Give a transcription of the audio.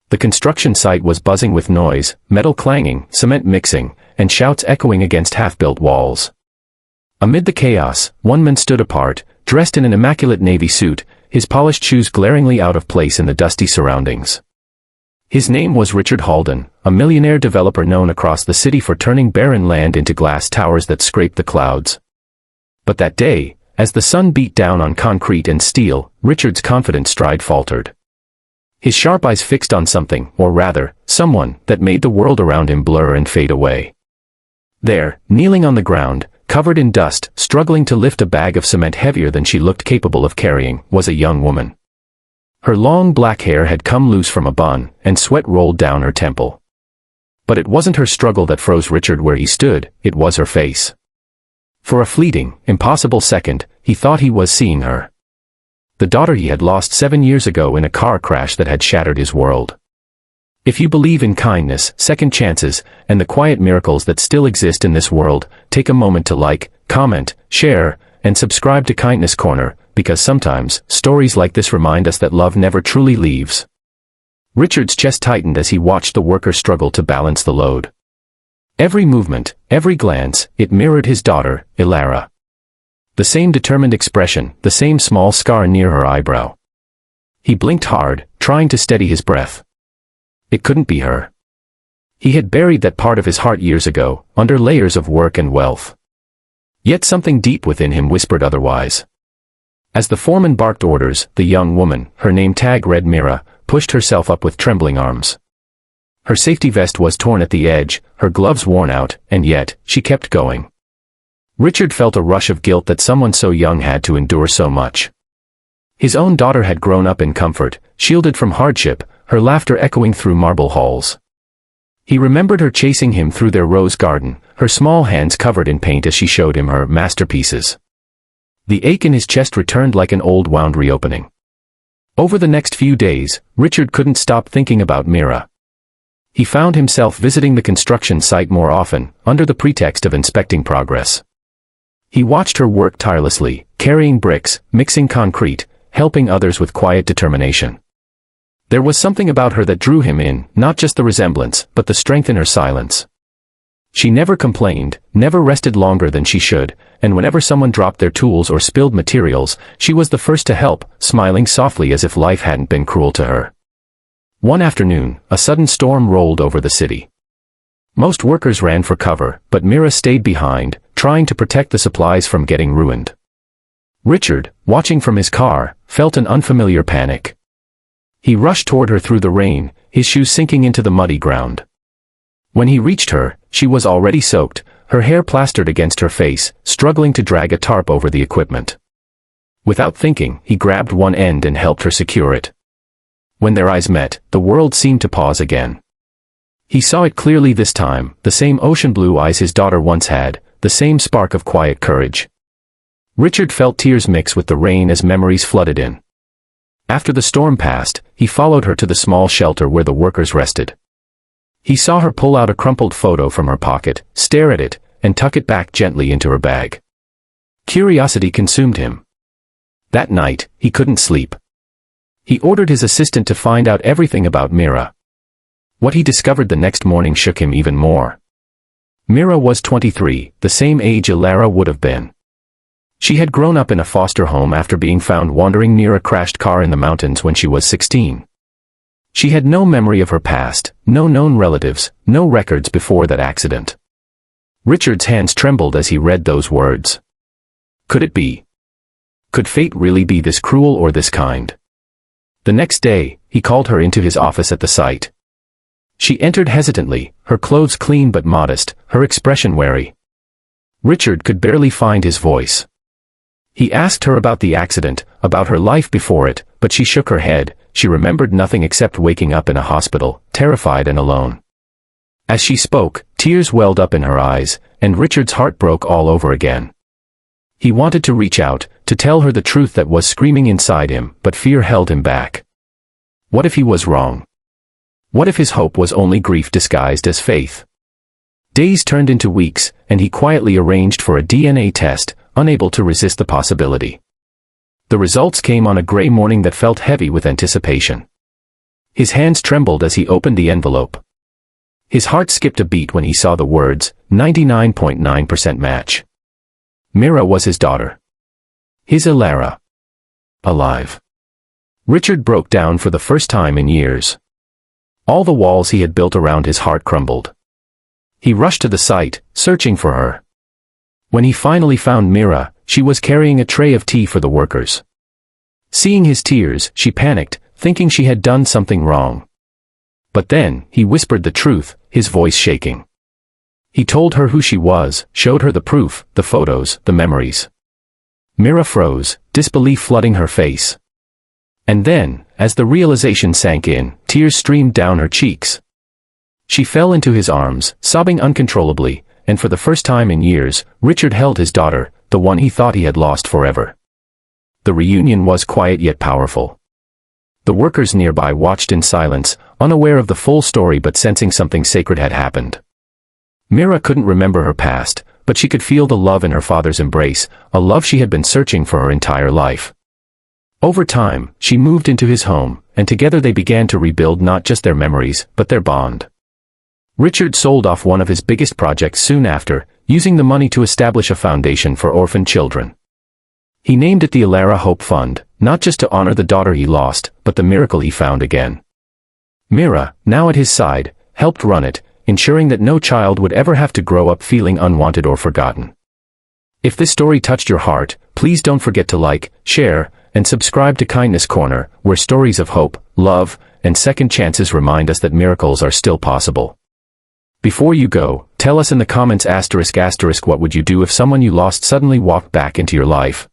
The construction site was buzzing with noise, metal clanging, cement mixing, and shouts echoing against half-built walls. Amid the chaos, one man stood apart, dressed in an immaculate navy suit, his polished shoes glaringly out of place in the dusty surroundings. His name was Richard Halden, a millionaire developer known across the city for turning barren land into glass towers that scraped the clouds. But that day, as the sun beat down on concrete and steel, Richard's confident stride faltered. His sharp eyes fixed on something, or rather, someone, that made the world around him blur and fade away. There, kneeling on the ground, covered in dust, struggling to lift a bag of cement heavier than she looked capable of carrying, was a young woman. Her long black hair had come loose from a bun, and sweat rolled down her temple. But it wasn't her struggle that froze Richard where he stood, it was her face. For a fleeting, impossible second, he thought he was seeing her. The daughter he had lost 7 years ago in a car crash that had shattered his world. If you believe in kindness, second chances, and the quiet miracles that still exist in this world, take a moment to like, comment, share, and subscribe to Kindness Corner, because sometimes, stories like this remind us that love never truly leaves. Richard's chest tightened as he watched the worker struggle to balance the load. Every movement, every glance, it mirrored his daughter, Ilara. The same determined expression, the same small scar near her eyebrow. He blinked hard, trying to steady his breath. It couldn't be her. He had buried that part of his heart years ago, under layers of work and wealth. Yet something deep within him whispered otherwise. As the foreman barked orders, the young woman, her name tag read Mira, pushed herself up with trembling arms. Her safety vest was torn at the edge, her gloves worn out, and yet, she kept going. Richard felt a rush of guilt that someone so young had to endure so much. His own daughter had grown up in comfort, shielded from hardship, her laughter echoing through marble halls. He remembered her chasing him through their rose garden, her small hands covered in paint as she showed him her masterpieces. The ache in his chest returned like an old wound reopening. Over the next few days, Richard couldn't stop thinking about Mira. He found himself visiting the construction site more often, under the pretext of inspecting progress. He watched her work tirelessly, carrying bricks, mixing concrete, helping others with quiet determination. There was something about her that drew him in, not just the resemblance, but the strength in her silence. She never complained, never rested longer than she should, and whenever someone dropped their tools or spilled materials, she was the first to help, smiling softly as if life hadn't been cruel to her. One afternoon, a sudden storm rolled over the city. Most workers ran for cover, but Mira stayed behind, trying to protect the supplies from getting ruined. Richard, watching from his car, felt an unfamiliar panic. He rushed toward her through the rain, his shoes sinking into the muddy ground. When he reached her, she was already soaked, her hair plastered against her face, struggling to drag a tarp over the equipment. Without thinking, he grabbed one end and helped her secure it. When their eyes met, the world seemed to pause again. He saw it clearly this time, the same ocean blue eyes his daughter once had, the same spark of quiet courage. Richard felt tears mix with the rain as memories flooded in. After the storm passed, he followed her to the small shelter where the workers rested. He saw her pull out a crumpled photo from her pocket, stare at it, and tuck it back gently into her bag. Curiosity consumed him. That night, he couldn't sleep. He ordered his assistant to find out everything about Mira. What he discovered the next morning shook him even more. Mira was 23, the same age Ilara would have been. She had grown up in a foster home after being found wandering near a crashed car in the mountains when she was 16. She had no memory of her past, no known relatives, no records before that accident. Richard's hands trembled as he read those words. Could it be? Could fate really be this cruel or this kind? The next day, he called her into his office at the site. She entered hesitantly, her clothes clean but modest, her expression wary. Richard could barely find his voice. He asked her about the accident, about her life before it, but she shook her head. She remembered nothing except waking up in a hospital, terrified and alone. As she spoke, tears welled up in her eyes, and Richard's heart broke all over again. He wanted to reach out, to tell her the truth that was screaming inside him, but fear held him back. What if he was wrong? What if his hope was only grief disguised as faith? Days turned into weeks, and he quietly arranged for a DNA test, unable to resist the possibility. The results came on a gray morning that felt heavy with anticipation. His hands trembled as he opened the envelope. His heart skipped a beat when he saw the words, 99.9% match. Mira was his daughter. His Ilara. Alive. Richard broke down for the first time in years. All the walls he had built around his heart crumbled. He rushed to the site, searching for her. When he finally found Mira, she was carrying a tray of tea for the workers. Seeing his tears, she panicked, thinking she had done something wrong. But then, he whispered the truth, his voice shaking. He told her who she was, showed her the proof, the photos, the memories. Mira froze, disbelief flooding her face. And then, as the realization sank in, tears streamed down her cheeks. She fell into his arms, sobbing uncontrollably, and for the first time in years, Richard held his daughter, the one he thought he had lost forever. The reunion was quiet yet powerful. The workers nearby watched in silence, unaware of the full story but sensing something sacred had happened. Mira couldn't remember her past, but she could feel the love in her father's embrace, a love she had been searching for her entire life. Over time, she moved into his home, and together they began to rebuild not just their memories, but their bond. Richard sold off one of his biggest projects soon after, using the money to establish a foundation for orphan children. He named it the Ilara Hope Fund, not just to honor the daughter he lost, but the miracle he found again. Mira, now at his side, helped run it, ensuring that no child would ever have to grow up feeling unwanted or forgotten. If this story touched your heart, please don't forget to like, share, and subscribe to Kindness Corner, where stories of hope, love, and second chances remind us that miracles are still possible. Before you go, tell us in the comments *** what would you do if someone you lost suddenly walked back into your life?